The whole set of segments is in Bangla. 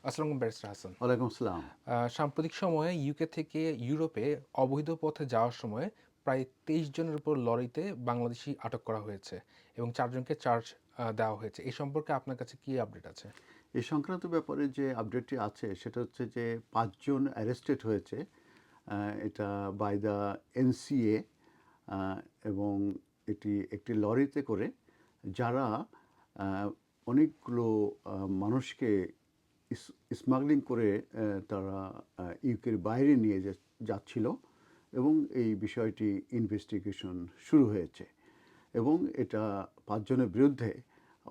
আসসালামু আলাইকুম ব্যারিস্টার হাসান। ওয়ালাইকুম আসসালাম। সাম্প্রতিক সময়ে ইউকে থেকে ইউরোপে অবৈধ পথে যাওয়ার সময় প্রায় ২৩ জনের উপর লরিতে বাংলাদেশি আটক করা হয়েছে এবং ৪ জনকে চার্জ দেওয়া হয়েছে। এই সম্পর্কে আপনার কাছে কি আপডেট আছে? এই সংক্রান্ত ব্যাপারে যে আপডেটটি আছে সেটা হচ্ছে যে ৫ জন অ্যারেস্টেড হয়েছে। এটা বাই দ্য এনসিএ, এবং এটি একটি লরিতে করে যারা আ অনেকগুলো মানুষকে স্মাগলিং করে তারা ইউকের বাইরে নিয়ে যাচ্ছিল, এবং এই বিষয়টি ইনভেস্টিগেশন শুরু হয়েছে। এবং এটা ৫ জনের বিরুদ্ধে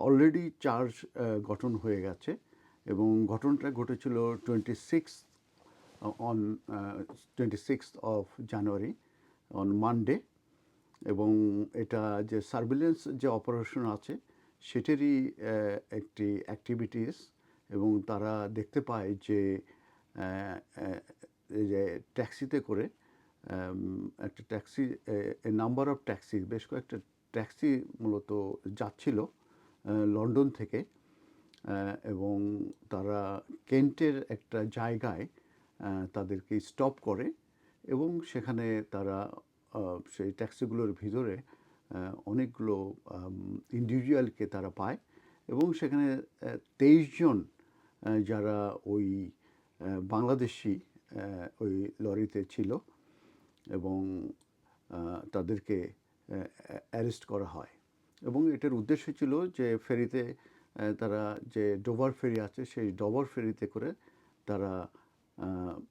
অলরেডি চার্জ গঠন হয়ে গেছে, এবং ঘটনাটা ঘটেছিল 26th of January, on Monday. এবং এটা যে সার্ভিলেন্স যে অপারেশন আছে সেটারই একটি অ্যাক্টিভিটিস। এবং তারা দেখতে পায় যে এই যে ট্যাক্সিতে করে একটা ট্যাক্সি, নাম্বার অফ ট্যাক্সি, বেশ কয়েকটা ট্যাক্সি মূলত যাচ্ছিল লন্ডন থেকে। এবং তারা কেন্টের একটা জায়গায় তাদেরকে স্টপ করে, এবং সেখানে তারা সেই ট্যাক্সিগুলোর ভিতরে অনেকগুলো ইন্ডিভিজুয়ালকে তারা পায়। এবং সেখানে ২৩ জন যারা ওই বাংলাদেশি ওই লরিতে ছিল, এবং তাদেরকে অ্যারেস্ট করা হয়। এবং এটার উদ্দেশ্য ছিল যে ফেরিতে তারা যে ডোভার ফেরি আছে সেই ডোভার ফেরিতে করে তারা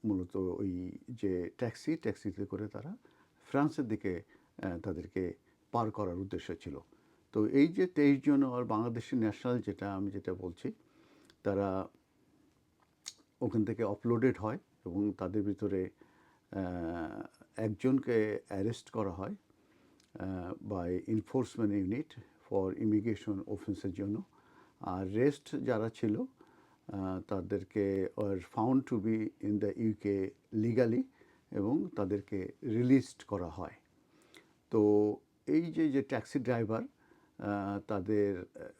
মূলত ওই যে ট্যাক্সিতে করে তারা ফ্রান্সের দিকে তাদেরকে পার করার উদ্দেশ্য ছিল। তো এই যে ২৩ জন আর বাংলাদেশের ন্যাশনাল, যেটা বলছি, তারা ওখান থেকে অপলোডেড হয়, এবং তাদের ভিতরে একজনকে অ্যারেস্ট করা হয় by enforcement unit for immigration অফেন্সের জন্য। আর রেস্ট যারা ছিল তাদেরকে আর found to be in the UK legally, এবং তাদেরকে রিলিজড করা হয়। তো এই যে ট্যাক্সি ড্রাইভার, তাদের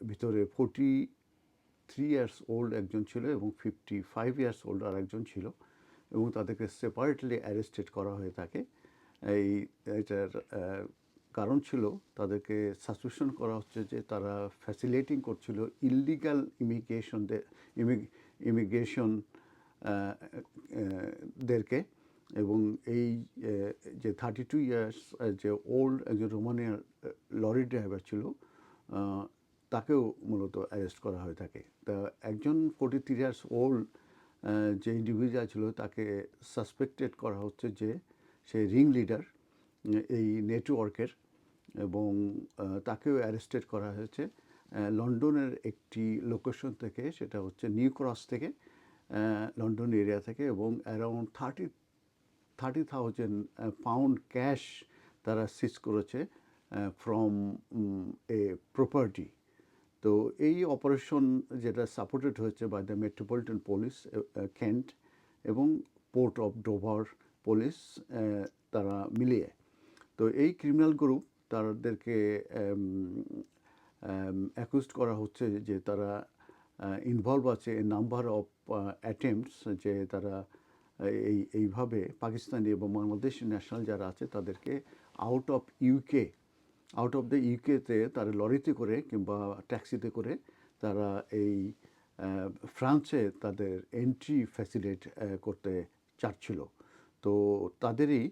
ভিতরে 43 ইয়ার্স ওল্ড একজন ছিল এবং 55 ইয়ার্স ওল্ড আর একজন ছিল, এবং তাদেরকে সেপারেটলি অ্যারেস্টেড করা হয়ে থাকে। এটার কারণ ছিল তাদেরকে সাসপেকশন করা হচ্ছে যে তারা ফ্যাসিলিটেটিং করছিল ইললিগাল ইমিগ্রেশন দেরকে। এবং এই যে 32 ইয়ার্স যে ওল্ড একজন রোমানিয়ার লরি ড্রাইভার ছিল, তাকেও মূলত অ্যারেস্ট করা হয়ে থাকে। তা একজন 43 ইয়ার্স ওল্ড যে ইন্ডিভিজুয়াল ছিল তাকে সাসপেক্টেড করা হচ্ছে যে সে রিং লিডার এই নেটওয়ার্কের, এবং তাকেও অ্যারেস্টেড করা হয়েছে লন্ডনের একটি লোকেশন থেকে, সেটা হচ্ছে নিউ ক্রস থেকে, লন্ডন এরিয়া থেকে। এবং অ্যারাউন্ড 30,000 পাউন্ড ক্যাশ তারা সিজ করেছে ফ্রম এ প্রপার্টি। তো এই অপারেশন যেটা সাপোর্টেড হয়েছে by the Metropolitan Police Kent এবং পোর্ট অফ ডোভার পুলিশ, তারা মিলিয়ে। তো এই ক্রিমিনাল গ্রুপ তাদেরকে অ্যাকিউজড করা হচ্ছে যে তারা ইনভলভ আছে নাম্বার অফ অ্যাটেম্পটস, যে তারা এইভাবে পাকিস্তানি এবং বাংলাদেশি ন্যাশনাল যারা আছে তাদেরকে আউট অফ দ্য ইউকেতে তারা লরিতে করে কিংবা ট্যাক্সিতে করে তারা এই ফ্রান্সে তাদের এন্ট্রি ফ্যাসিলিটেট করতে চাচ্ছিল। তো তাদেরই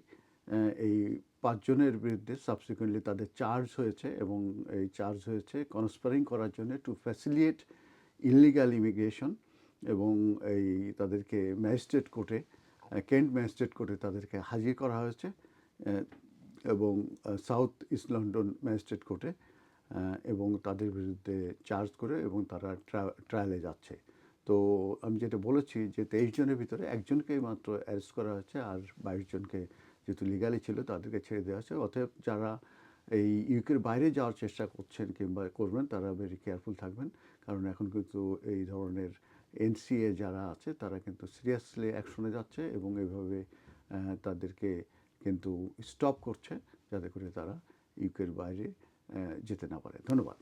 এই ৫ জনের বিরুদ্ধে সাবসিকুয়েন্টলি তাদের চার্জ হয়েছে, এবং এই চার্জ হয়েছে কনস্পাইরিং করার জন্য টু ফ্যাসিলিটেট ইললিগাল ইমিগ্রেশন। এবং এই তাদেরকে ম্যাজিস্ট্রেট কোর্টে, কেন্ট ম্যাজিস্ট্রেট কোর্টে তাদেরকে হাজির করা হয়েছে, এবং সাউথ ইস্ট লন্ডন ম্যাজিস্ট্রেট কোর্টে, এবং তাদের বিরুদ্ধে চার্জ করে এবং তারা ট্রায়ালে যাচ্ছে। তো আমি যেটা বলেছি যে 23 জনের ভিতরে একজনকেই মাত্র অ্যারেস্ট করা হয়েছে, আর 22 জনকে যেহেতু লিগালি ছিল তাদেরকে ছেড়ে দেওয়া হয়েছে। অতএব যারা এই ইউকের বাইরে যাওয়ার চেষ্টা করছেন কিংবা করবেন তারা ভেরি কেয়ারফুল থাকবেন, কারণ এখন কিন্তু এই ধরনের এনসিএ যারা আছে তারা কিন্তু সিরিয়াসলি অ্যাকশনে যাচ্ছে, এবং এইভাবে তাদেরকে কিন্তু স্টপ করছে যাতে করে তারা ইউকের বাইরে যেতে না পারে। ধন্যবাদ।